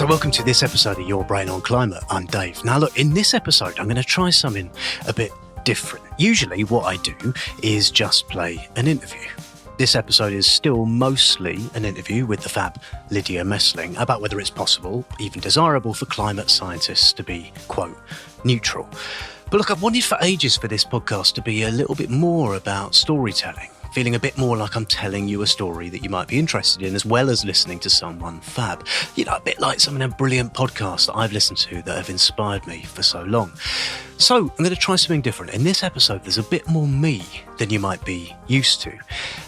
So welcome to this episode of Your Brain on Climate. I'm Dave. Now look, in this episode, I'm going to try something a bit different. Usually what I do is just play an interview. This episode is still mostly an interview with the fab Lydia Messling about whether it's possible, even desirable, for climate scientists to be, quote, neutral. But look, I've wanted for ages for this podcast to be a little bit more about storytelling, feeling a bit more like I'm telling you a story that you might be interested in, as well as listening to someone fab. You know, a bit like some of them brilliant podcasts that I've listened to that have inspired me for so long. So I'm going to try something different. In this episode, there's a bit more me than you might be used to,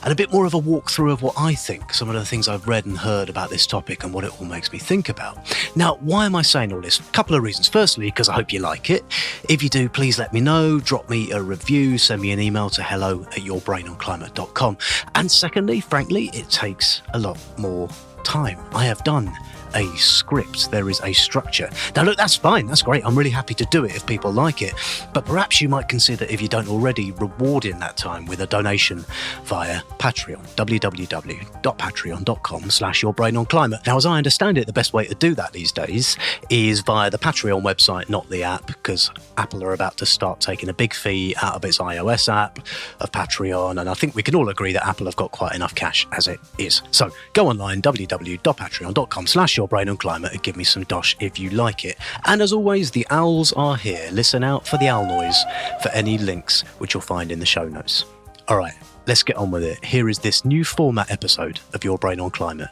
and a bit more of a walkthrough of what I think, some of the things I've read and heard about this topic and what it all makes me think about. Now, why am I saying all this? A couple of reasons. Firstly, because I hope you like it. If you do, please let me know, drop me a review, send me an email to hello@yourbrainonclimate.com. And secondly, frankly, it takes a lot more time. I have done a script. There is a structure. Now look, that's fine. That's great. I'm really happy to do it if people like it. But perhaps you might consider, if you don't already, rewarding that time with a donation via Patreon, www.patreon.com/yourbrainonclimate. Now, as I understand it, the best way to do that these days is via the Patreon website, not the app, because Apple are about to start taking a big fee out of its iOS app of Patreon. And I think we can all agree that Apple have got quite enough cash as it is. So go online, www.patreon.com/yourbrainonclimate, and give me some dosh if you like it. And as always, the owls are here. Listen out for the owl noise for any links which you'll find in the show notes. All right, let's get on with it. Here is this new format episode of Your Brain on Climate.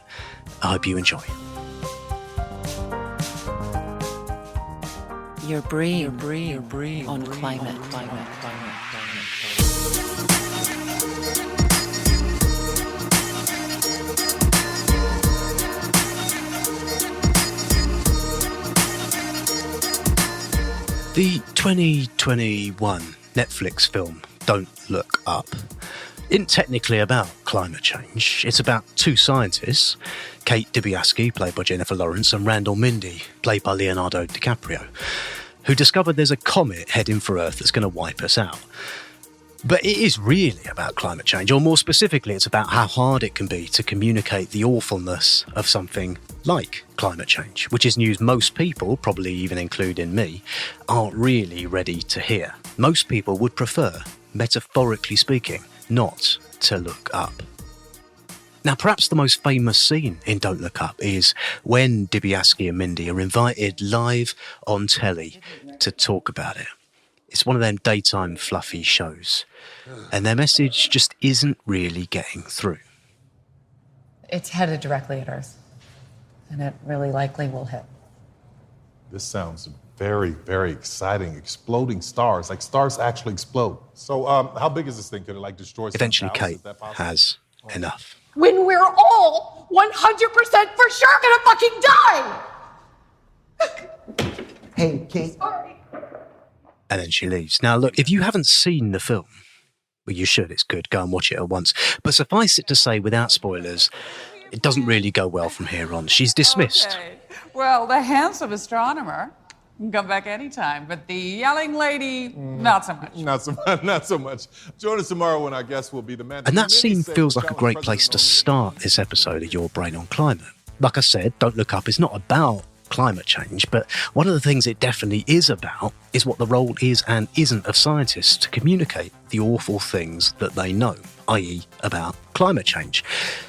I hope you enjoy. Your brain on climate. The 2021 Netflix film Don't Look Up isn't technically about climate change. It's about two scientists, Kate Dibiasky, played by Jennifer Lawrence, and Randall Mindy, played by Leonardo DiCaprio, who discovered there's a comet heading for Earth that's going to wipe us out. But it is really about climate change, or more specifically, it's about how hard it can be to communicate the awfulness of something like climate change, which is news most people, probably even including me, aren't really ready to hear. Most people would prefer, metaphorically speaking, not to look up. Now, perhaps the most famous scene in Don't Look Up is when Dibiasky and Mindy are invited live on telly to talk about it. It's one of them daytime fluffy shows, and their message just isn't really getting through. It's headed directly at Earth, and it really likely will hit. This sounds very, very exciting. Exploding stars, like stars actually explode. So how big is this thing? Could it like destroy some Eventually, house? Kate Is that possible? has enough. When we're all 100% for sure gonna fucking die! Hey, Kate. Sorry. And then she leaves. Now, look, if you haven't seen the film, well, you should. It's good. Go and watch it at once. But suffice it to say, without spoilers, it doesn't really go well from here on. She's dismissed. Okay. Well, the handsome astronomer can come back anytime, but the yelling lady, not so much. Not so much. Join us tomorrow when our guest will be the man. And that scene feels like a great place to start this episode of Your Brain on Climate. Like I said, Don't Look Up is not about climate change, but one of the things it definitely is about is what the role is and isn't of scientists to communicate the awful things that they know, i.e. about climate change.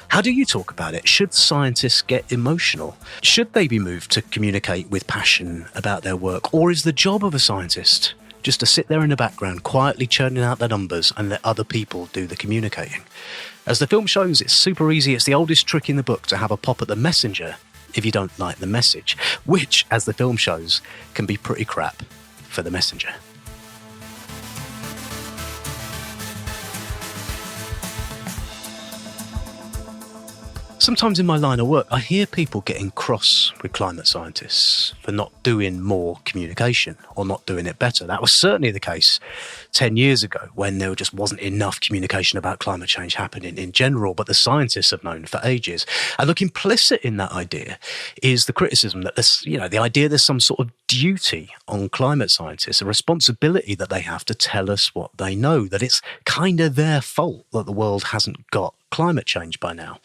How do you talk about it? Should scientists get emotional? Should they be moved to communicate with passion about their work? Or is the job of a scientist just to sit there in the background, quietly churning out the numbers and let other people do the communicating? As the film shows, it's super easy. It's the oldest trick in the book to have a pop at the messenger if you don't like the message, which, as the film shows, can be pretty crap for the messenger. Sometimes in my line of work, I hear people getting cross with climate scientists for not doing more communication or not doing it better. That was certainly the case 10 years ago when there just wasn't enough communication about climate change happening in general, but the scientists have known for ages. And look, implicit in that idea is the criticism that there's, the idea there's some sort of duty on climate scientists, a responsibility that they have to tell us what they know, that it's kind of their fault that the world hasn't got climate change by now.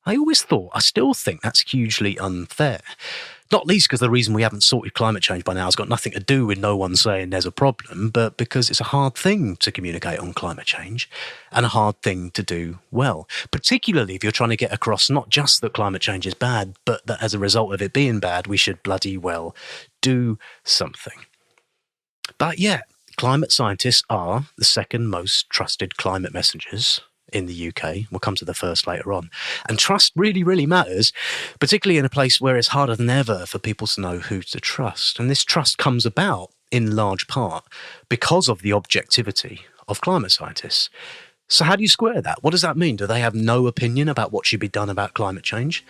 I still think that's hugely unfair. Not least because the reason we haven't sorted climate change by now has got nothing to do with no one saying there's a problem, but because it's a hard thing to communicate on climate change and a hard thing to do well, particularly if you're trying to get across not just that climate change is bad, but that as a result of it being bad, we should bloody well do something. But yeah, climate scientists are the second most trusted climate messengers in the UK. We'll come to the first later on. And trust really, really matters, particularly in a place where it's harder than ever for people to know who to trust. And this trust comes about in large part because of the objectivity of climate scientists. So how do you square that? What does that mean? Do they have no opinion about what should be done about climate change?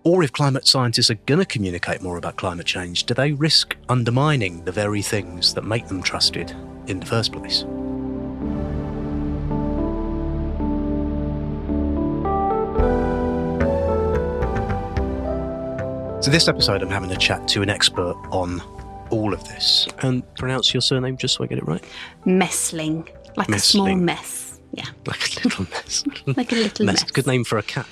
Or if climate scientists are going to communicate more about climate change, do they risk undermining the very things that make them trusted in the first place? So this episode, I'm having a chat to an expert on all of this. And pronounce your surname just so I get it right. Messling, like a small mess. Yeah. Like a little mess. Like a little mess. Good name for a cat.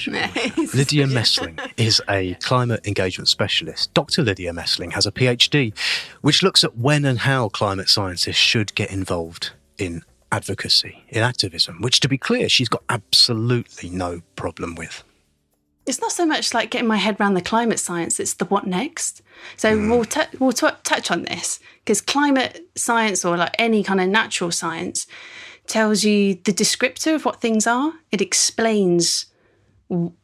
Lydia Messling is a climate engagement specialist. Dr. Lydia Messling has a PhD, which looks at when and how climate scientists should get involved in advocacy, in activism, which, to be clear, she's got absolutely no problem with. It's not so much like getting my head around the climate science, it's the what next. So we'll touch on this, because climate science, or like any kind of natural science, tells you the descriptor of what things are. It explains, well,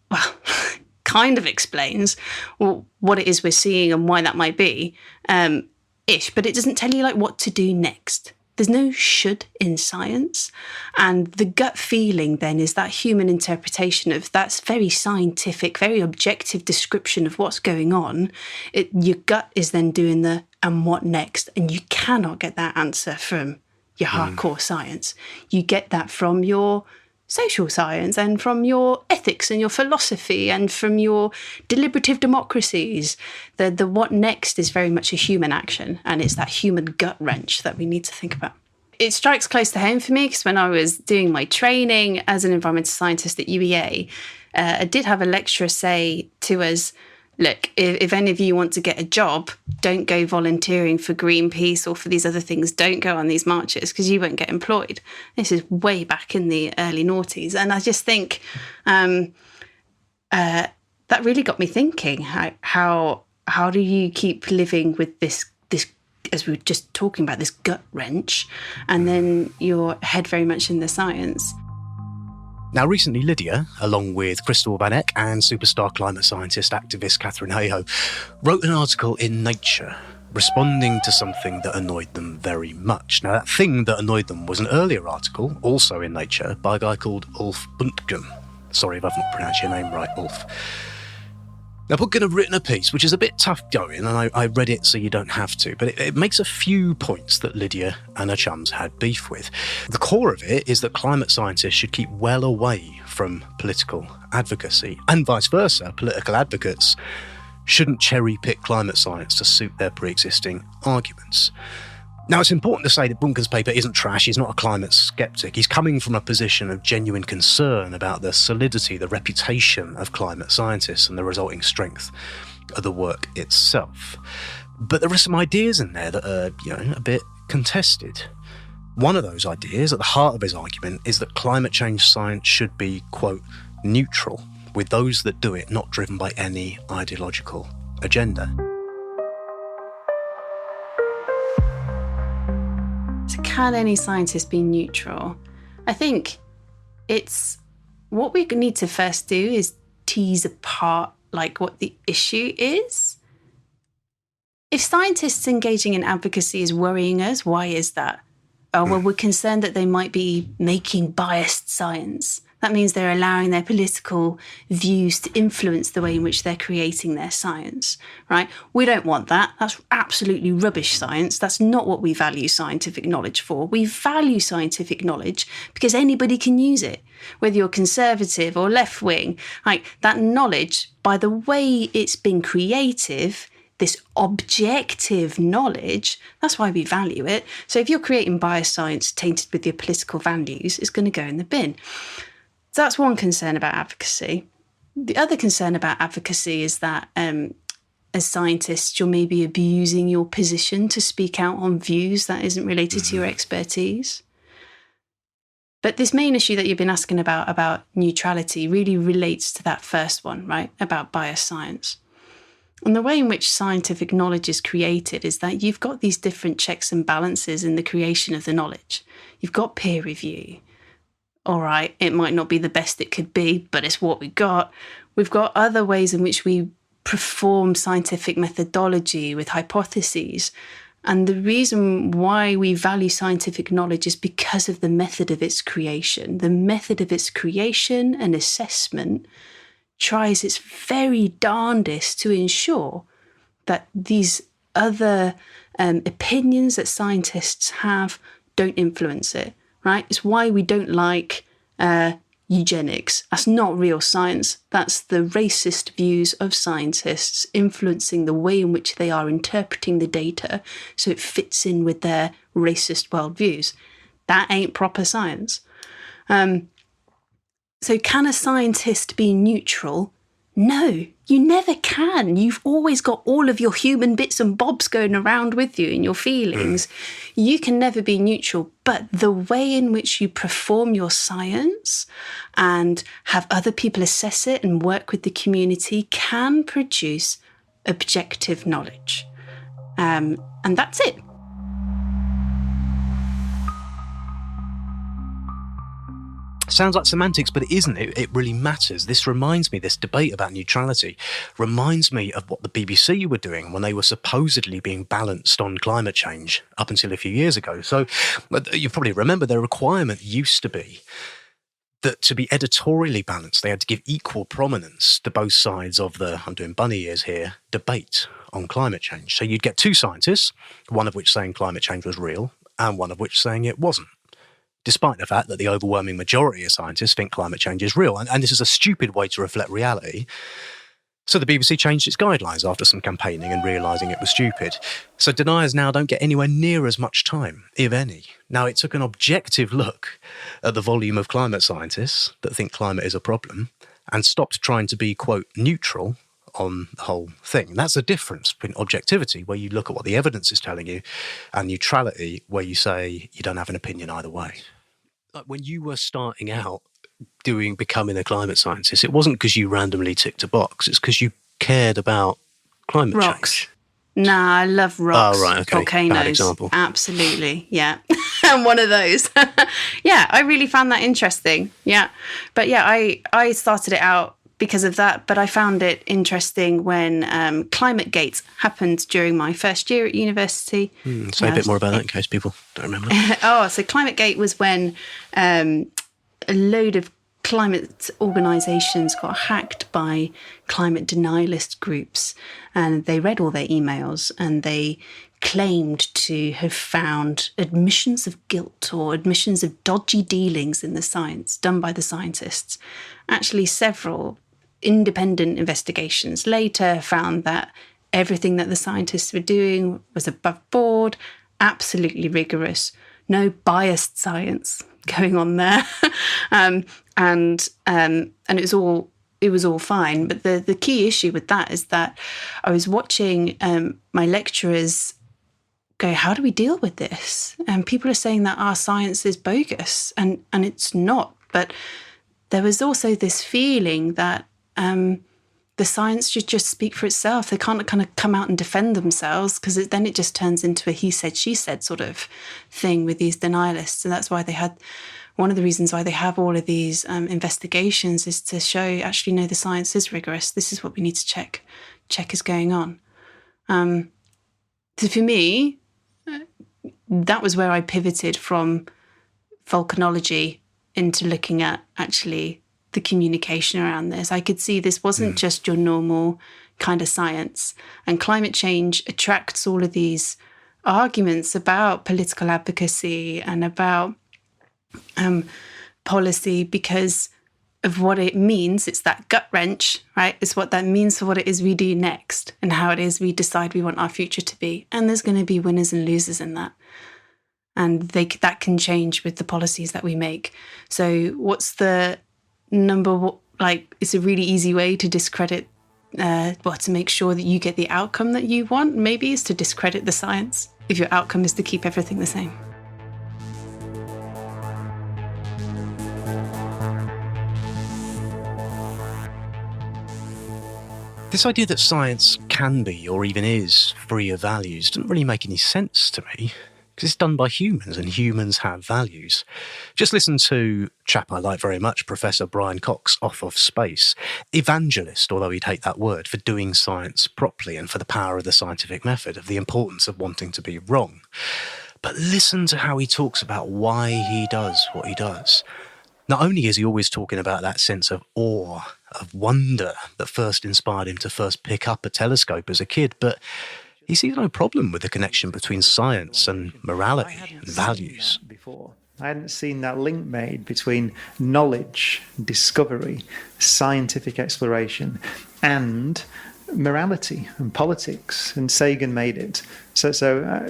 kind of explains what it is we're seeing and why that might be, but it doesn't tell you like what to do next. There's no should in science. And the gut feeling then is that human interpretation of that's very scientific, very objective description of what's going on. Your gut is then doing the and what next? And you cannot get that answer from your hardcore science. You get that from your social science and from your ethics and your philosophy and from your deliberative democracies. The what next is very much a human action, and it's that human gut wrench that we need to think about. It strikes close to home for me because when I was doing my training as an environmental scientist at UEA, I did have a lecturer say to us, look, if any of you want to get a job, don't go volunteering for Greenpeace or for these other things. Don't go on these marches because you won't get employed. This is way back in the early noughties. And I just think that really got me thinking, how do you keep living with this, as we were just talking about, this gut wrench, and then your head very much in the science? Now, recently, Lydia, along with Crystal Van Eck and superstar climate scientist activist Catherine Hayhoe, wrote an article in Nature responding to something that annoyed them very much. Now, that thing that annoyed them was an earlier article, also in Nature, by a guy called Ulf Büntgen. Sorry if I've not pronounced your name right, Ulf. Now, Büntgen have written a piece which is a bit tough going, and I read it so you don't have to, but it makes a few points that Lydia and her chums had beef with. The core of it is that climate scientists should keep well away from political advocacy, and vice versa, political advocates shouldn't cherry-pick climate science to suit their pre-existing arguments. Now, it's important to say that Büntgen's paper isn't trash. He's not a climate skeptic. He's coming from a position of genuine concern about the solidity, the reputation of climate scientists and the resulting strength of the work itself. But there are some ideas in there that are, a bit contested. One of those ideas, at the heart of his argument, is that climate change science should be, quote, neutral, with those that do it not driven by any ideological agenda. Can any scientist be neutral? I think it's what we need to first do is tease apart like what the issue is. If scientists engaging in advocacy is worrying us, why is that? Oh, well, we're concerned that they might be making biased science. That means they're allowing their political views to influence the way in which they're creating their science, right? We don't want that. That's absolutely rubbish science. That's not what we value scientific knowledge for. We value scientific knowledge because anybody can use it, whether you're conservative or left-wing. Like, that knowledge, by the way it's been creative, this objective knowledge, that's why we value it. So if you're creating biased science tainted with your political values, it's going to go in the bin. So that's one concern about advocacy. The other concern about advocacy is that as scientists, you're maybe abusing your position to speak out on views that isn't related to your expertise. But this main issue that you've been asking about neutrality, really relates to that first one, right? About biased science. And the way in which scientific knowledge is created is that you've got these different checks and balances in the creation of the knowledge. You've got peer review. All right, it might not be the best it could be, but it's what we got. We've got other ways in which we perform scientific methodology with hypotheses. And the reason why we value scientific knowledge is because of the method of its creation. The method of its creation and assessment tries its very darndest to ensure that these other opinions that scientists have don't influence it, right? It's why we don't like eugenics. That's not real science. That's the racist views of scientists influencing the way in which they are interpreting the data so it fits in with their racist worldviews. That ain't proper science. So can a scientist be neutral? No, you never can. You've always got all of your human bits and bobs going around with you and your feelings. You can never be neutral, but the way in which you perform your science and have other people assess it and work with the community can produce objective knowledge. And that's it. Sounds like semantics, but it isn't. It really matters. This debate about neutrality reminds me of what the BBC were doing when they were supposedly being balanced on climate change up until a few years ago. So you probably remember their requirement used to be that to be editorially balanced, they had to give equal prominence to both sides of the, I'm doing bunny ears here, debate on climate change. So you'd get two scientists, one of which saying climate change was real and one of which saying it wasn't, despite the fact that the overwhelming majority of scientists think climate change is real. And this is a stupid way to reflect reality. So the BBC changed its guidelines after some campaigning and realising it was stupid. So deniers now don't get anywhere near as much time, if any. Now, it took an objective look at the volume of climate scientists that think climate is a problem and stopped trying to be, quote, neutral on the whole thing. And that's the difference between objectivity, where you look at what the evidence is telling you, and neutrality, where you say you don't have an opinion either way. Like when you were starting out becoming a climate scientist, it wasn't because you randomly ticked a box, it's because you cared about climate change. Nah, I love rocks. Oh, right, okay. Volcanoes. Bad example. Absolutely, yeah. I'm one of those. Yeah, I really found that interesting. Yeah. But yeah, I started it out because of that, but I found it interesting when Climategate happened during my first year at university. Say a bit more about that in case people don't remember. So Climategate was when a load of climate organisations got hacked by climate denialist groups, and they read all their emails and they claimed to have found admissions of guilt or admissions of dodgy dealings in the science done by the scientists. Actually, several independent investigations later found that everything that the scientists were doing was above board, absolutely rigorous, no biased science going on there. And it was all fine. But the key issue with that is that I was watching my lecturers go, how do we deal with this? And people are saying that our science is bogus, and it's not. But there was also this feeling that the science should just speak for itself. They can't kind of come out and defend themselves, because then it just turns into a he said, she said sort of thing with these denialists. And that's why one of the reasons why they have all of these investigations is to show, actually, no, the science is rigorous. This is what we need to check is going on. So for me, that was where I pivoted from volcanology into looking at actually the communication around this. I could see this wasn't just your normal kind of science. And climate change attracts all of these arguments about political advocacy and about policy because of what it means. It's that gut wrench, right? It's what that means for what it is we do next and how it is we decide we want our future to be. And there's going to be winners and losers in that. And that can change with the policies that we make. So what's the it's a really easy way to discredit to make sure that you get the outcome that you want, maybe, is to discredit the science if your outcome is to keep everything the same. This idea that science can be, or even is, free of values doesn't really make any sense to me, because it's done by humans, and humans have values. Just listen to a chap I like very much, Professor Brian Cox, off of Space. Evangelist, although he'd hate that word, for doing science properly and for the power of the scientific method, of the importance of wanting to be wrong. But listen to how he talks about why he does what he does. Not only is he always talking about that sense of awe, of wonder that first inspired him to first pick up a telescope as a kid, but he sees no problem with the connection between science and morality and values. Before, I hadn't seen that link made between knowledge, discovery, scientific exploration, and morality and politics, and Sagan made it. So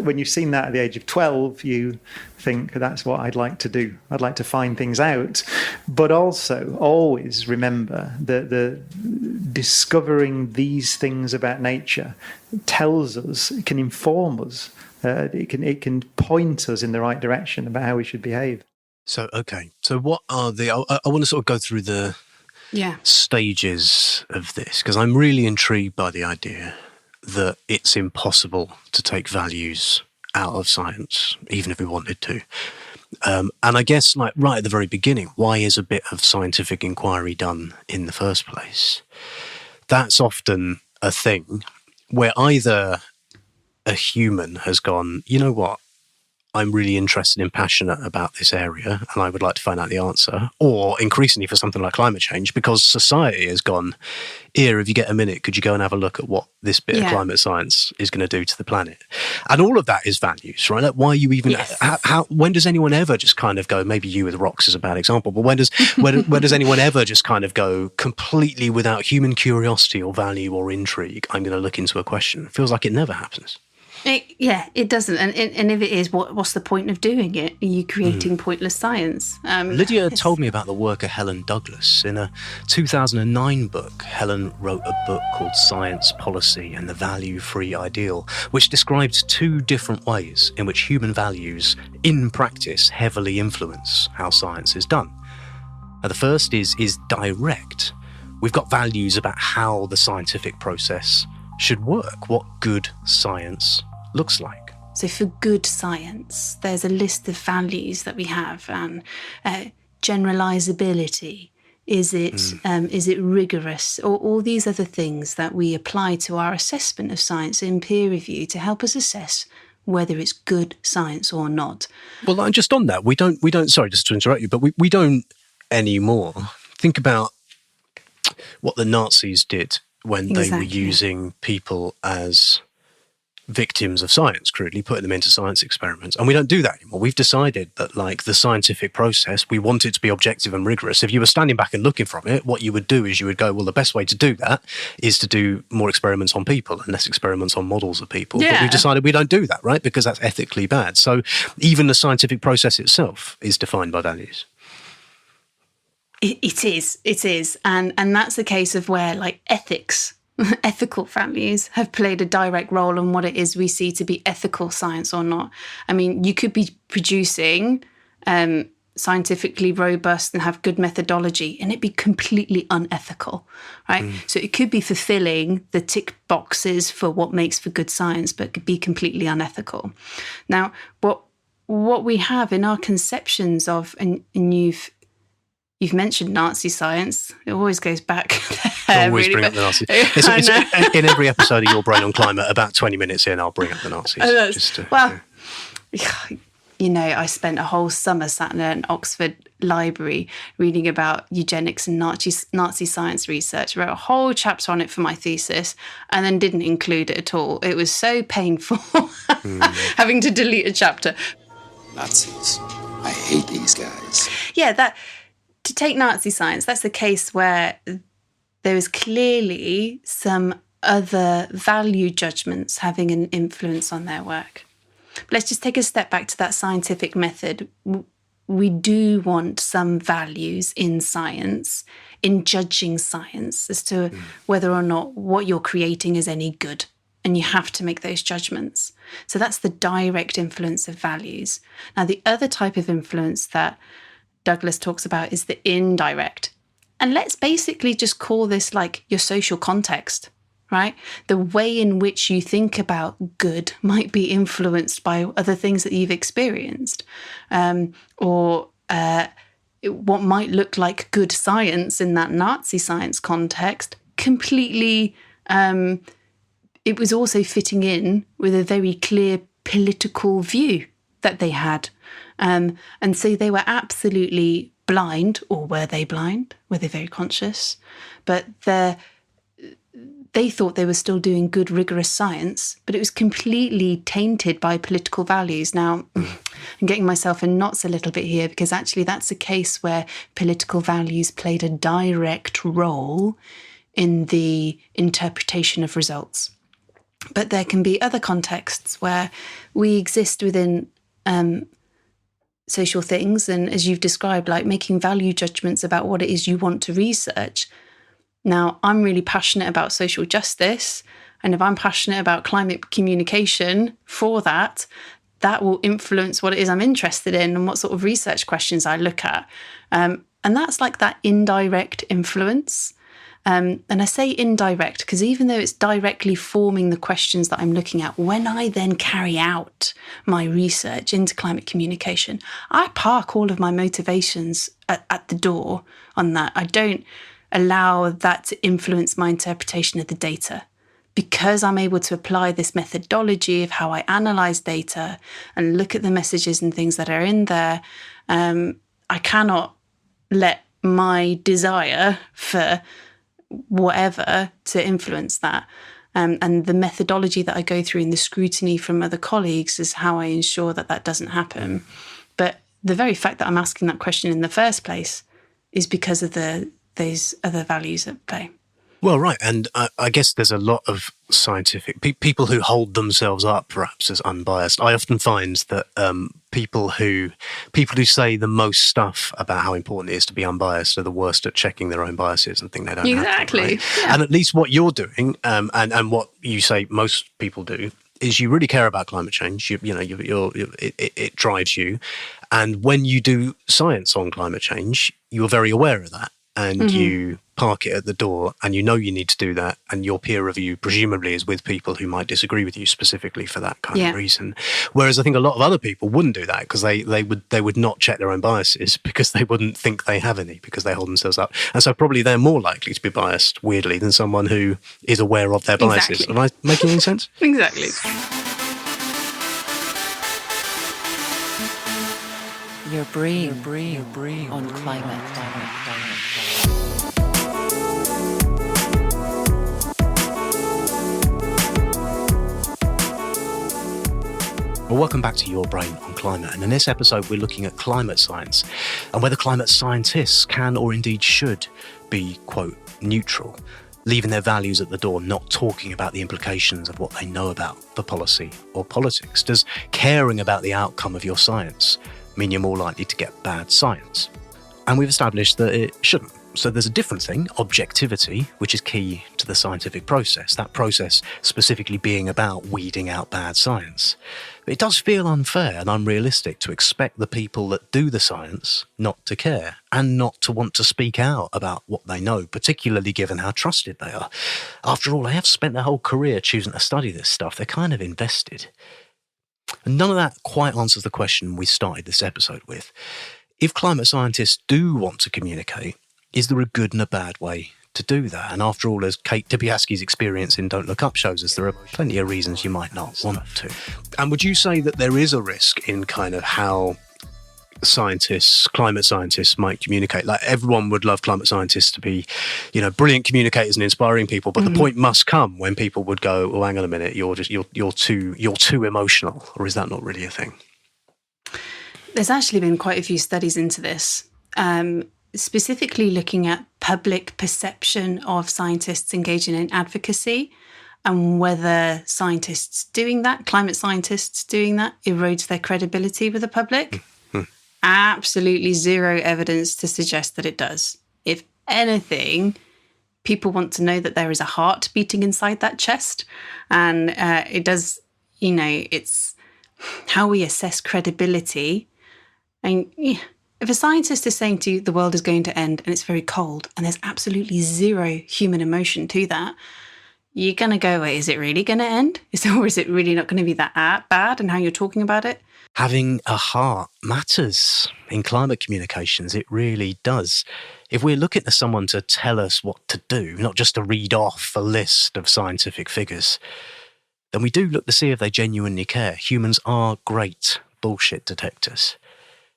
when you've seen that at the age of 12, you think, that's what I'd like to do. I'd like to find things out. But also always remember that the discovering these things about nature tells us, it can inform us, it can point us in the right direction about how we should behave. So, okay. So what are I want to sort of go through the stages of this, because I'm really intrigued by the idea that it's impossible to take values out of science, even if we wanted to. And I guess, like, right at the very beginning, why is a bit of scientific inquiry done in the first place? That's often a thing where either a human has gone, you know what, I'm really interested and passionate about this area and I would like to find out the answer, or increasingly for something like climate change, because society has gone, here, if you get a minute, could you go and have a look at what this bit of climate science is going to do to the planet? And all of that is values, right? Like, why you even, when does anyone ever just kind of go, maybe you with rocks is a bad example, but when does anyone ever just kind of go completely without human curiosity or value or intrigue, I'm going to look into a question? It feels like it never happens. It doesn't. And if it is, what's the point of doing it? Are you creating pointless science? Lydia told me about the work of Helen Douglas. In a 2009 book, Helen wrote a book called Science, Policy and the Value-Free Ideal, which describes two different ways in which human values, in practice, heavily influence how science is done. Now, the first is direct. We've got values about how the scientific process should work, what good science looks like. So for good science, there's a list of values that we have. Generalizability. Is it rigorous? Or all these other things that we apply to our assessment of science in peer review to help us assess whether it's good science or not. Well, and just on that, we don't, sorry, just to interrupt you, but we don't anymore think about what the Nazis did when they were using people as victims of science, crudely, putting them into science experiments. And we don't do that anymore. We've decided that, like, the scientific process, we want it to be objective and rigorous. If you were standing back and looking from it, what you would do is you would go, well, the best way to do that is to do more experiments on people and less experiments on models of people. Yeah. But we've decided we don't do that, right? Because that's ethically bad. So even the scientific process itself is defined by values. It is. And that's the case of where, like, ethical values have played a direct role in what it is we see to be ethical science or not. I mean, you could be producing scientifically robust and have good methodology and it'd be completely unethical, right? So it could be fulfilling the tick boxes for what makes for good science, but could be completely unethical. Now, what we have in our conceptions of, and You've mentioned Nazi science. It always goes back there. Always bring up the Nazis. It's in every episode of Your Brain on Climate, about 20 minutes in, I'll bring up the Nazis. You know, I spent a whole summer sat in an Oxford library reading about eugenics and Nazi science research. I wrote a whole chapter on it for my thesis and then didn't include it at all. It was so painful having to delete a chapter. Nazis. I hate these guys. Yeah, to take Nazi science, that's a case where there is clearly some other value judgments having an influence on their work. But let's just take a step back to that scientific method. We do want some values in science in judging science as to whether or not what you're creating is any good. And you have to make those judgments. So that's the direct influence of values. Now, the other type of influence that Douglas talks about is the indirect. And let's basically just call this like your social context, right? The way in which you think about good might be influenced by other things that you've experienced, or what might look like good science in that Nazi science context completely. It was also fitting in with a very clear political view that they had. And so they were absolutely blind, or were they blind? Were they very conscious? But they thought they were still doing good, rigorous science, but it was completely tainted by political values. Now, I'm getting myself in knots a little bit here, because actually that's a case where political values played a direct role in the interpretation of results. But there can be other contexts where we exist within social things, and as you've described, like making value judgments about what it is you want to research. Now, I'm really passionate about social justice, and if I'm passionate about climate communication for that, that will influence what it is I'm interested in and what sort of research questions I look at. And that's like that indirect influence. And I say indirect because even though it's directly forming the questions that I'm looking at, when I then carry out my research into climate communication, I park all of my motivations at the door on that. I don't allow that to influence my interpretation of the data, because I'm able to apply this methodology of how I analyze data and look at the messages and things that are in there. I cannot let my desire for whatever to influence that. And the methodology that I go through and the scrutiny from other colleagues is how I ensure that that doesn't happen. But the very fact that I'm asking that question in the first place is because of those other values at play. Well, right. And I guess there's a lot of scientific people who hold themselves up perhaps as unbiased. I often find that people who say the most stuff about how important it is to be unbiased are the worst at checking their own biases and think they don't Exactly. have to, right? Yeah. And at least what you're doing, and what you say most people do, is you really care about climate change. It drives you. And when you do science on climate change, you're very aware of that. And you park it at the door, and you know you need to do that, and your peer review presumably is with people who might disagree with you specifically for that kind of reason. Whereas I think a lot of other people wouldn't do that, because they would not check their own biases, because they wouldn't think they have any, because they hold themselves up. And so probably they're more likely to be biased, weirdly, than someone who is aware of their biases. Exactly. Am I making any sense? Exactly. Your brain on climate. Well, welcome back to Your Brain on Climate. And in this episode, we're looking at climate science and whether climate scientists can or indeed should be, quote, neutral, leaving their values at the door, not talking about the implications of what they know about for policy or politics. Does caring about the outcome of your science mean you're more likely to get bad science? And we've established that it shouldn't. So there's a different thing, objectivity, which is key to the scientific process, that process specifically being about weeding out bad science. But it does feel unfair and unrealistic to expect the people that do the science not to care and not to want to speak out about what they know, particularly given how trusted they are. After all, they have spent their whole career choosing to study this stuff. They're kind of invested. And none of that quite answers the question we started this episode with. If climate scientists do want to communicate, is there a good and a bad way to do that? And after all, as Kate Dibiaski's experience in Don't Look Up shows us, there are plenty of reasons you might not want to. And would you say that there is a risk in kind of how climate scientists might communicate? Like, everyone would love climate scientists to be, brilliant communicators and inspiring people, but the point must come when people would go, "Oh, hang on a minute, you're too emotional," or is that not really a thing? There's actually been quite a few studies into this, specifically looking at public perception of scientists engaging in advocacy and whether scientists doing that, climate scientists doing that, erodes their credibility with the public. Absolutely zero evidence to suggest that it does. If anything, people want to know that there is a heart beating inside that chest. And it does, it's how we assess credibility. And if a scientist is saying to you the world is going to end and it's very cold and there's absolutely zero human emotion to that, you're going to go, wait, is it really going to end? Or is it really not going to be that bad in how you're talking about it? Having a heart matters in climate communications. It really does. If we're looking to someone to tell us what to do, not just to read off a list of scientific figures, then we do look to see if they genuinely care. Humans are great bullshit detectors.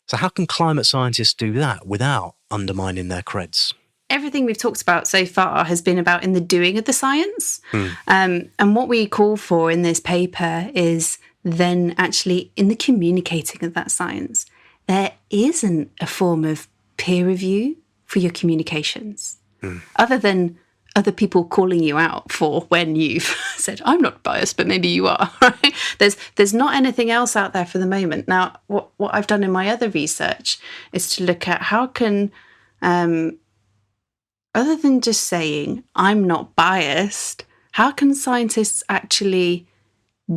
So how can climate scientists do that without undermining their creds? Everything we've talked about so far has been about in the doing of the science. And what we call for in this paper is then actually in the communicating of that science. There isn't a form of peer review for your communications, other than other people calling you out for when you've said, I'm not biased, but maybe you are, right? There's not anything else out there for the moment. Now, what I've done in my other research is to look at how can, other than just saying, I'm not biased, how can scientists actually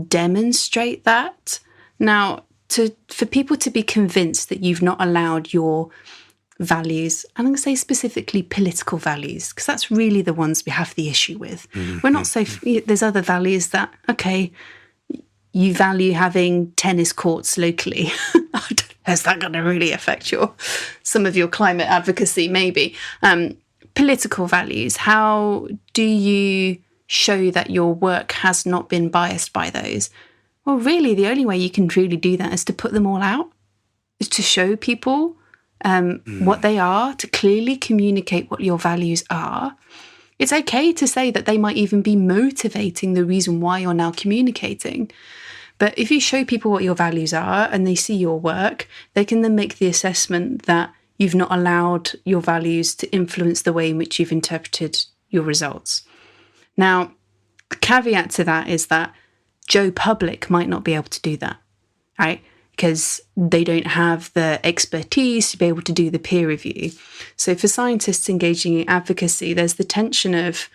demonstrate that? Now, for people to be convinced that you've not allowed your values, and I'm going to say specifically political values, because that's really the ones we have the issue with. We're not so, there's other values that, okay, you value having tennis courts locally. Is that going to really affect some of your climate advocacy? Maybe. Political values, how do you show that your work has not been biased by those? Well, really, the only way you can truly do that is to put them all out, is to show people what they are, to clearly communicate what your values are. It's okay to say that they might even be motivating the reason why you're now communicating. But if you show people what your values are and they see your work, they can then make the assessment that you've not allowed your values to influence the way in which you've interpreted your results. Now, the caveat to that is that Joe Public might not be able to do that, right? Because they don't have the expertise to be able to do the peer review. So for scientists engaging in advocacy, there's the tension of,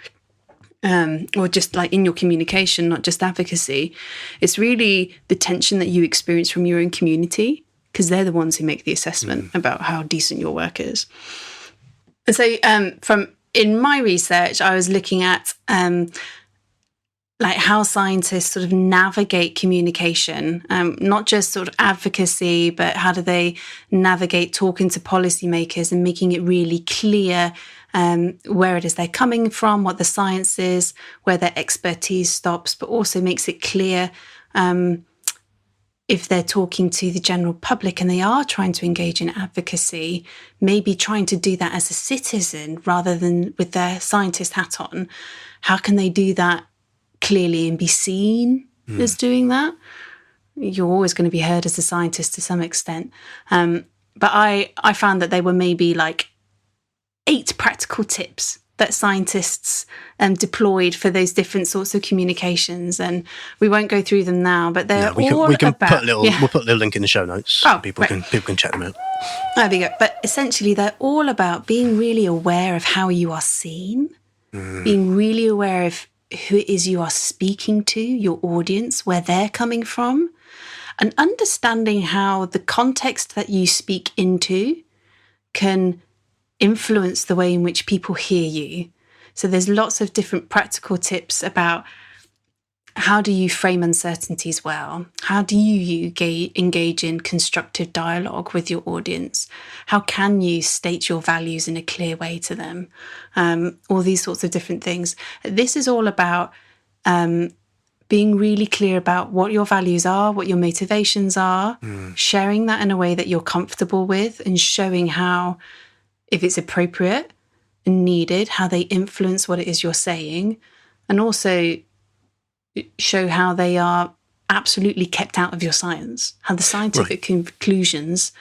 or just like in your communication, not just advocacy, it's really the tension that you experience from your own community, because they're the ones who make the assessment about how decent your work is. And so in my research, I was looking at like how scientists sort of navigate communication, not just sort of advocacy, but how do they navigate talking to policymakers and making it really clear where it is they're coming from, what the science is, where their expertise stops, but also makes it clear if they're talking to the general public and they are trying to engage in advocacy, maybe trying to do that as a citizen rather than with their scientist hat on. How can they do that clearly and be seen as doing that? You're always going to be heard as a scientist to some extent. But I found that there were maybe like 8 practical tips that scientists deployed for those different sorts of communications, and we won't go through them now. But they're we can about, put a little. We'll put a little link in the show notes. So people can check them out. There we go. But essentially, they're all about being really aware of how you are seen, being really aware of who it is you are speaking to, your audience, where they're coming from, and understanding how the context that you speak into can influence the way in which people hear you. So there's lots of different practical tips about how do you frame uncertainties well? How do you engage in constructive dialogue with your audience? How can you state your values in a clear way to them? All these sorts of different things. This is all about being really clear about what your values are, what your motivations are, sharing that in a way that you're comfortable with, and showing how, if it's appropriate and needed, how they influence what it is you're saying, and also show how they are absolutely kept out of your science, how the scientific conclusions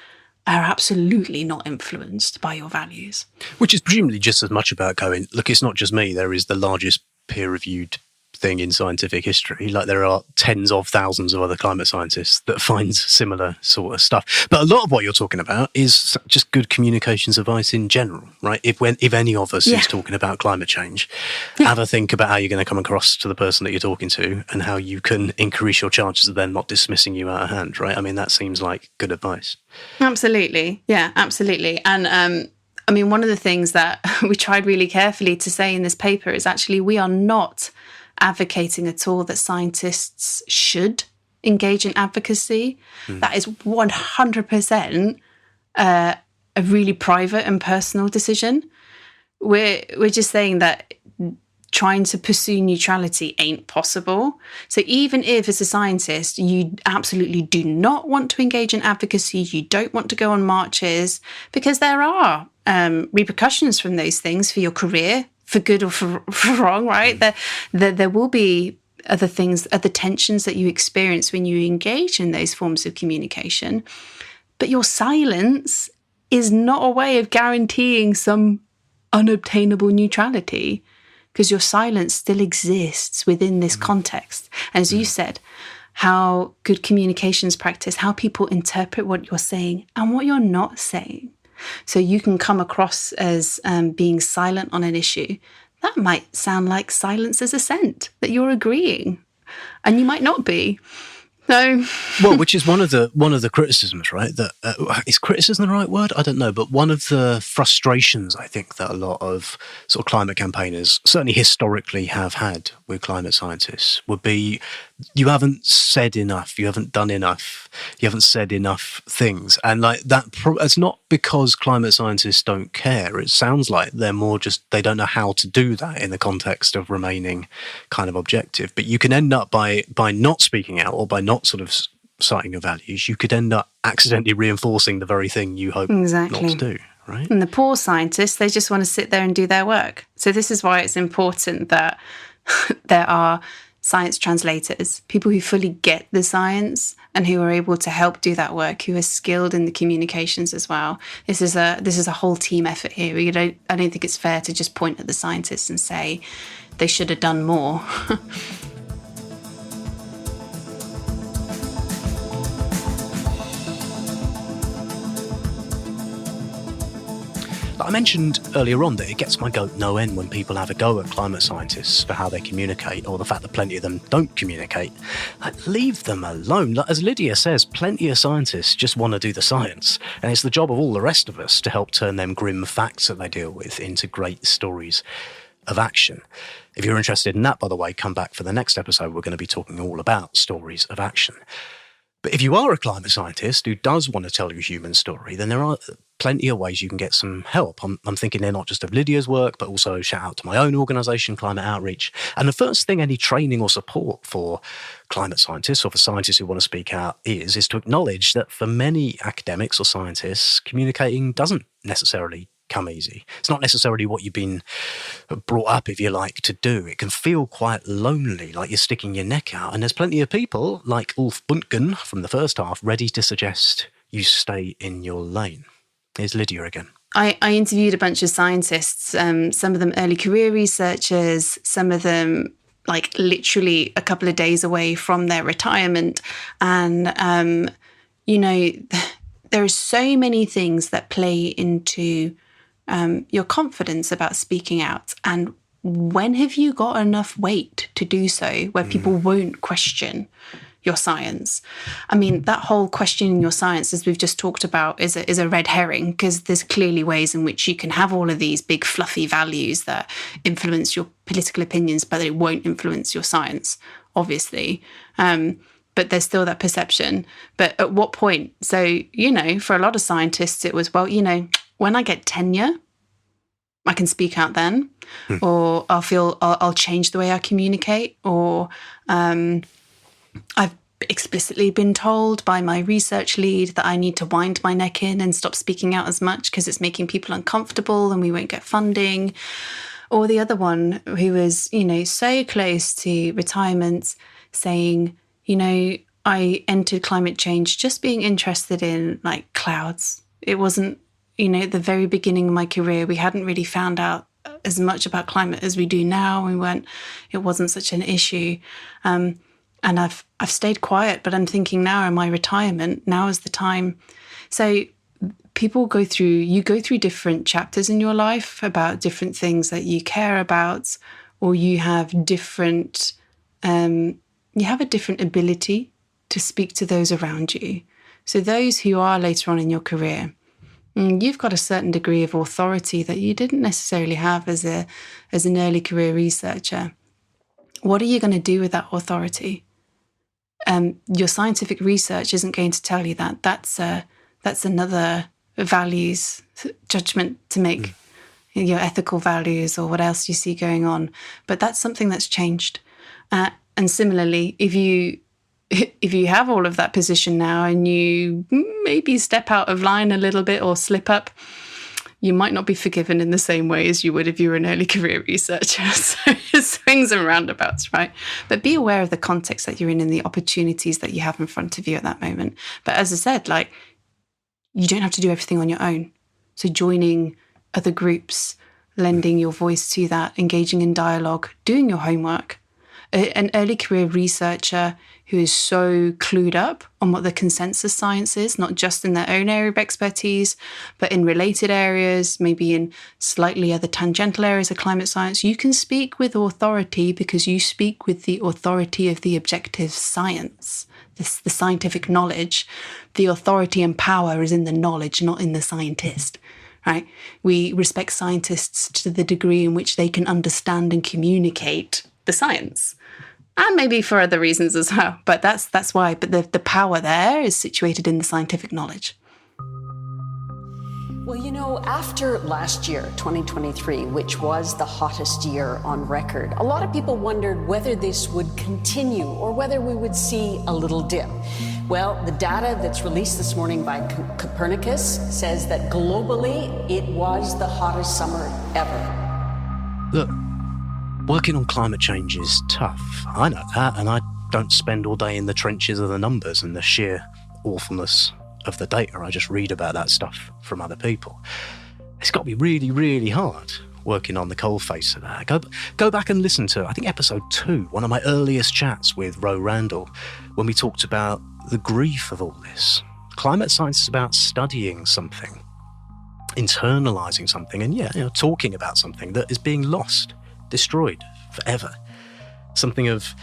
are absolutely not influenced by your values. Which is presumably just as much about going, look, it's not just me, there is the largest peer-reviewed thing in scientific history. Like, there are tens of thousands of other climate scientists that find similar sort of stuff. But a lot of what you're talking about is just good communications advice in general, right? If any of us is talking about climate change, have a think about how you're going to come across to the person that you're talking to and how you can increase your chances of them not dismissing you out of hand, right? I mean, that seems like good advice. Absolutely. Yeah, absolutely. And I mean, one of the things that we tried really carefully to say in this paper is actually we are not advocating at all that scientists should engage in advocacy. That is 100% a really private and personal decision. We're just saying that trying to pursue neutrality ain't possible. So even if, as a scientist, you absolutely do not want to engage in advocacy, you don't want to go on marches, because there are repercussions from those things for your career, for good or for wrong, right? There will be other things, other tensions that you experience when you engage in those forms of communication. But your silence is not a way of guaranteeing some unobtainable neutrality, because your silence still exists within this context. And as you said, how good communications practice, how people interpret what you're saying and what you're not saying. So you can come across as being silent on an issue. That might sound like silence as assent, that you're agreeing, and you might not be. So, well, which is one of the criticisms, right? That is criticism the right word? I don't know, but one of the frustrations I think that a lot of sort of climate campaigners, certainly historically, have had with climate scientists would be, you haven't said enough, you haven't done enough, you haven't said enough things, and like that. It's not because climate scientists don't care. It sounds like they're more just they don't know how to do that in the context of remaining kind of objective. But you can end up by not speaking out or by not sort of citing your values, you could end up accidentally reinforcing the very thing you hope not to do, right? And the poor scientists, they just want to sit there and do their work. So this is why it's important that there are science translators, people who fully get the science and who are able to help do that work, who are skilled in the communications as well. This is a whole team effort here. I don't think it's fair to just point at the scientists and say they should have done more. I mentioned earlier on that it gets my goat no end when people have a go at climate scientists for how they communicate, or the fact that plenty of them don't communicate. Like, leave them alone. Like, as Lydia says, plenty of scientists just want to do the science, and it's the job of all the rest of us to help turn them grim facts that they deal with into great stories of action. If you're interested in that, by the way, come back for the next episode. We're going to be talking all about stories of action. But if you are a climate scientist who does want to tell your human story, then there are plenty of ways you can get some help. I'm thinking there not just of Lydia's work, but also shout out to my own organisation, Climate Outreach. And the first thing any training or support for climate scientists or for scientists who want to speak out is to acknowledge that for many academics or scientists, communicating doesn't necessarily come easy. It's not necessarily what you've been brought up, if you like, to do. It can feel quite lonely, like you're sticking your neck out. And there's plenty of people, like Ulf Büntgen from the first half, ready to suggest you stay in your lane. Here's Lydia again. I interviewed a bunch of scientists, some of them early career researchers, some of them like literally a couple of days away from their retirement. And, there are so many things that play into your confidence about speaking out. And when have you got enough weight to do so where people won't question your science? I mean, that whole questioning your science, as we've just talked about, is a red herring, because there's clearly ways in which you can have all of these big fluffy values that influence your political opinions, but it won't influence your science, obviously. But there's still that perception. But at what point? So, for a lot of scientists, it was, when I get tenure, I can speak out then, or I'll change the way I communicate, or I've explicitly been told by my research lead that I need to wind my neck in and stop speaking out as much because it's making people uncomfortable and we won't get funding. Or the other one who was, so close to retirement, saying, I entered climate change just being interested in like clouds. It wasn't, at the very beginning of my career, we hadn't really found out as much about climate as we do now. It wasn't such an issue. And I've stayed quiet, but I'm thinking now in my retirement, now is the time. So you go through different chapters in your life about different things that you care about, or you have a different ability to speak to those around you. So those who are later on in your career, you've got a certain degree of authority that you didn't necessarily have as an early career researcher. What are you going to do with that authority? Your scientific research isn't going to tell you that. That's another values judgment to make, your ethical values or what else you see going on. But that's something that's changed. And similarly, if you have all of that position now and you maybe step out of line a little bit or slip up, you might not be forgiven in the same way as you would if you were an early career researcher. So it swings and roundabouts, right? But be aware of the context that you're in and the opportunities that you have in front of you at that moment. But as I said, you don't have to do everything on your own. So joining other groups, lending your voice to that, engaging in dialogue, doing your homework. An early career researcher who is so clued up on what the consensus science is, not just in their own area of expertise, but in related areas, maybe in slightly other tangential areas of climate science, you can speak with authority because you speak with the authority of the objective science, the scientific knowledge. The authority and power is in the knowledge, not in the scientist. Right? We respect scientists to the degree in which they can understand and communicate the science. And maybe for other reasons as well. But that's why. But the power there is situated in the scientific knowledge. Well, after last year, 2023, which was the hottest year on record, a lot of people wondered whether this would continue or whether we would see a little dip. Well, the data that's released this morning by Copernicus says that globally, it was the hottest summer ever. Look, working on climate change is tough. I know that, and I don't spend all day in the trenches of the numbers and the sheer awfulness of the data. I just read about that stuff from other people. It's got to be really, really hard working on the coalface of that. Go back and listen to, I think, episode 2, one of my earliest chats with Ro Randall, when we talked about the grief of all this. Climate science is about studying something, internalising something, and talking about something that is being lost, destroyed forever. Something of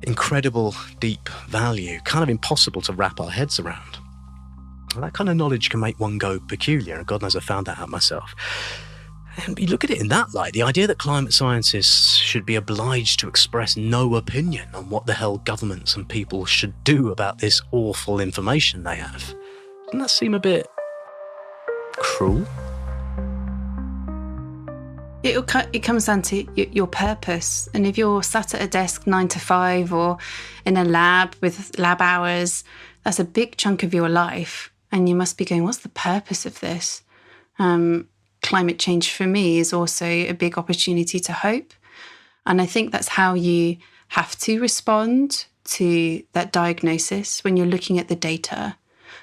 incredible, deep value, kind of impossible to wrap our heads around. And that kind of knowledge can make one go peculiar, and God knows I found that out myself. And you look at it in that light, the idea that climate scientists should be obliged to express no opinion on what the hell governments and people should do about this awful information they have. Doesn't that seem a bit cruel? It comes down to your purpose. And if you're sat at a desk 9 to 5 or in a lab with lab hours, that's a big chunk of your life. And you must be going, what's the purpose of this? Climate change for me is also a big opportunity to hope. And I think that's how you have to respond to that diagnosis when you're looking at the data,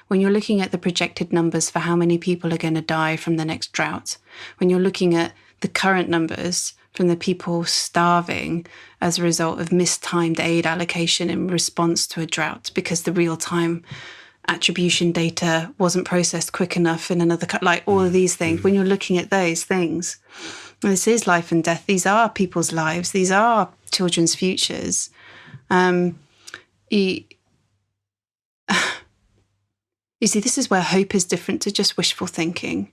when you're looking at the projected numbers for how many people are going to die from the next drought, when you're looking at the current numbers from the people starving as a result of mistimed aid allocation in response to a drought because the real-time attribution data wasn't processed quick enough in another all of these things. When you're looking at those things, this is life and death. These are people's lives. These are children's futures. You see, this is where hope is different to just wishful thinking,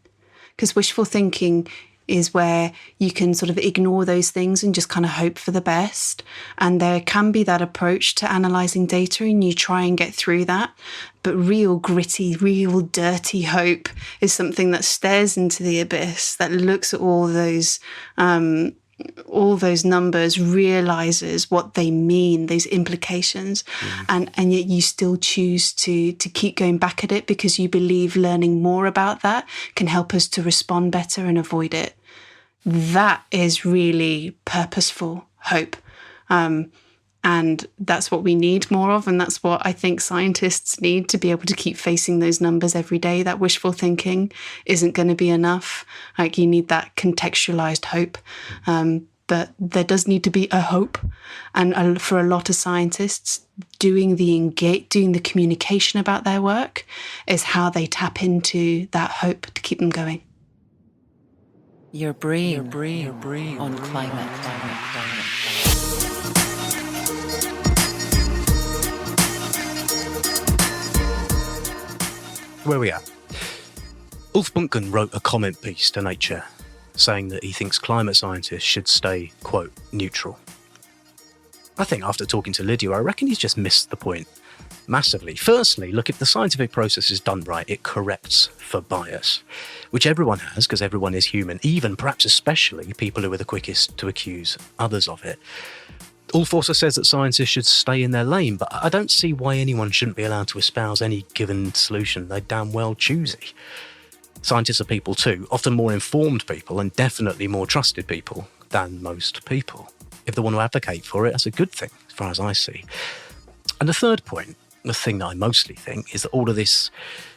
because wishful thinking is where you can sort of ignore those things and just kind of hope for the best. And there can be that approach to analysing data and you try and get through that. But real gritty, real dirty hope is something that stares into the abyss, that looks at all those numbers, realises what they mean, those implications, and yet you still choose to keep going back at it because you believe learning more about that can help us to respond better and avoid it. That is really purposeful hope. And that's what we need more of. And that's what I think scientists need to be able to keep facing those numbers every day. That wishful thinking isn't going to be enough. Like, you need that contextualized hope. But there does need to be a hope. And for a lot of scientists, doing the communication about their work is how they tap into that hope to keep them going. Your brain on climate. Where are we at? Ulf Büntgen wrote a comment piece to Nature saying that he thinks climate scientists should stay, quote, neutral. I think after talking to Lydia, I reckon he's just missed the point massively. Firstly, look, if the scientific process is done right, it corrects for bias, which everyone has because everyone is human, even, perhaps especially, people who are the quickest to accuse others of it. Ulf also says that scientists should stay in their lane, but I don't see why anyone shouldn't be allowed to espouse any given solution they damn well choosy. Scientists are people too, often more informed people and definitely more trusted people than most people. If they want to advocate for it, that's a good thing, as far as I see. And the third point, the thing that I mostly think, is that all of this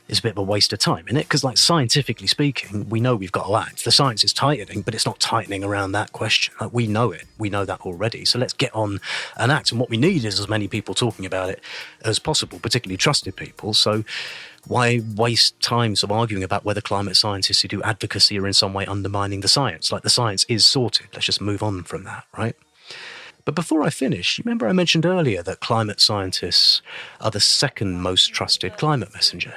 is a bit of a waste of time, isn't it? Because, like, scientifically speaking, we know we've got to act. The science is tightening, but it's not tightening around that question. Like, we know it. We know that already. So let's get on and act. And what we need is as many people talking about it as possible, particularly trusted people. So why waste time sort of arguing about whether climate scientists who do advocacy are in some way undermining the science? Like, the science is sorted. Let's just move on from that, right? But before I finish, you remember I mentioned earlier that climate scientists are the second most trusted climate messenger?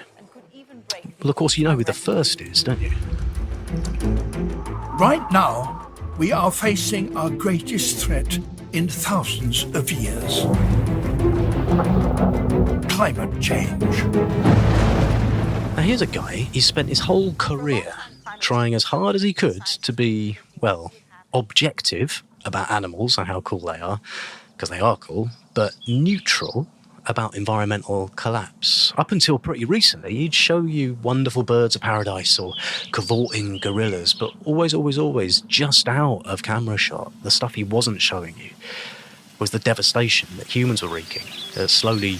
Well, of course, you know who the first is, don't you? Right now, we are facing our greatest threat in thousands of years. Climate change. Now, here's a guy, he spent his whole career trying as hard as he could to be, well, objective about animals and how cool they are, because they are cool, but neutral about environmental collapse. Up until pretty recently, he'd show you wonderful birds of paradise or cavorting gorillas, but always just out of camera shot. The stuff he wasn't showing you was the devastation that humans were wreaking, that slowly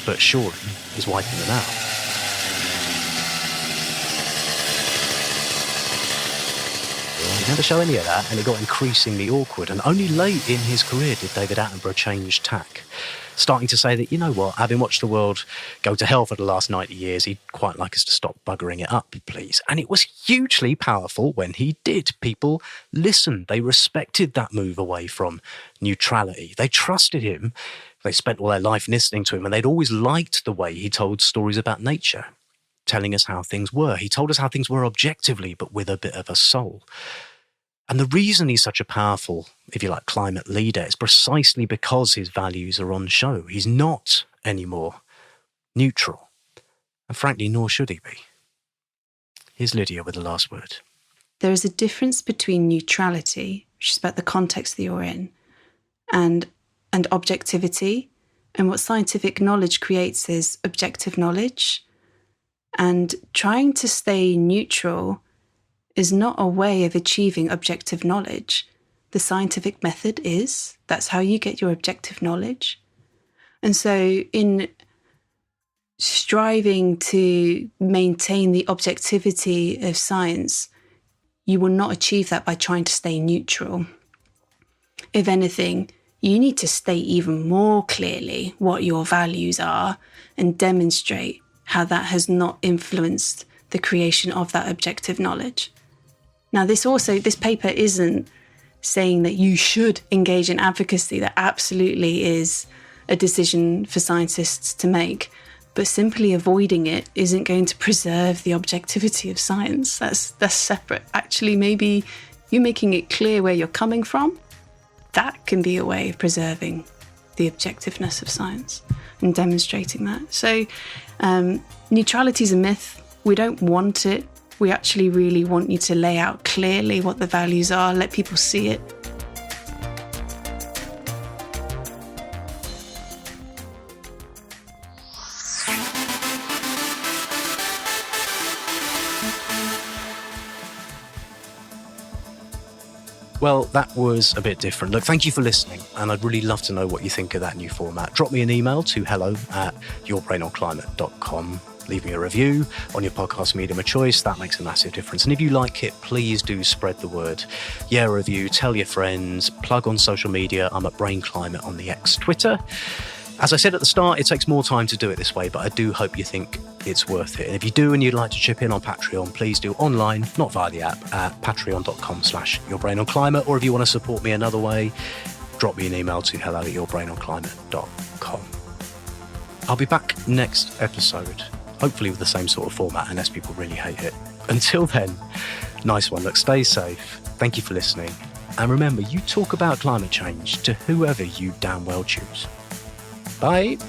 but surely is wiping them out. He never showed any of that, and it got increasingly awkward. And only late in his career did David Attenborough change tack, starting to say that, you know what, having watched the world go to hell for the last 90 years, he'd quite like us to stop buggering it up, please. And it was hugely powerful when he did. People listened. They respected that move away from neutrality. They trusted him. They spent all their life listening to him, and they'd always liked the way he told stories about nature, telling us how things were. He told us how things were objectively, but with a bit of a soul. And the reason he's such a powerful, if you like, climate leader is precisely because his values are on show. He's not anymore neutral. And frankly, nor should he be. Here's Lydia with the last word. There is a difference between neutrality, which is about the context that you're in, and objectivity. And what scientific knowledge creates is objective knowledge. And trying to stay neutral is not a way of achieving objective knowledge. The scientific method is. That's how you get your objective knowledge. And so in striving to maintain the objectivity of science, you will not achieve that by trying to stay neutral. If anything, you need to state even more clearly what your values are and demonstrate how that has not influenced the creation of that objective knowledge. Now, this paper isn't saying that you should engage in advocacy. That absolutely is a decision for scientists to make. But simply avoiding it isn't going to preserve the objectivity of science. That's separate. Actually, maybe you making it clear where you're coming from, that can be a way of preserving the objectiveness of science and demonstrating that. So neutrality is a myth. We don't want it. We actually really want you to lay out clearly what the values are, let people see it. Well, that was a bit different. Look, thank you for listening, and I'd really love to know what you think of that new format. Drop me an email to hello@yourbrainonclimate.com. Leave me a review on your podcast medium of choice. That makes a massive difference. And if you like it, please do spread the word. Yeah, review, tell your friends, plug on social media. I'm at Brain Climate on the X Twitter. As I said at the start, it takes more time to do it this way, but I do hope you think it's worth it. And if you do and you'd like to chip in on Patreon, please do online, not via the app, at patreon.com/yourbrainonclimate. Or if you want to support me another way, drop me an email to hello@yourbrainonclimate.com. I'll be back next episode, hopefully with the same sort of format, unless people really hate it. Until then, nice one. Look, stay safe. Thank you for listening. And remember, you talk about climate change to whoever you damn well choose. Bye.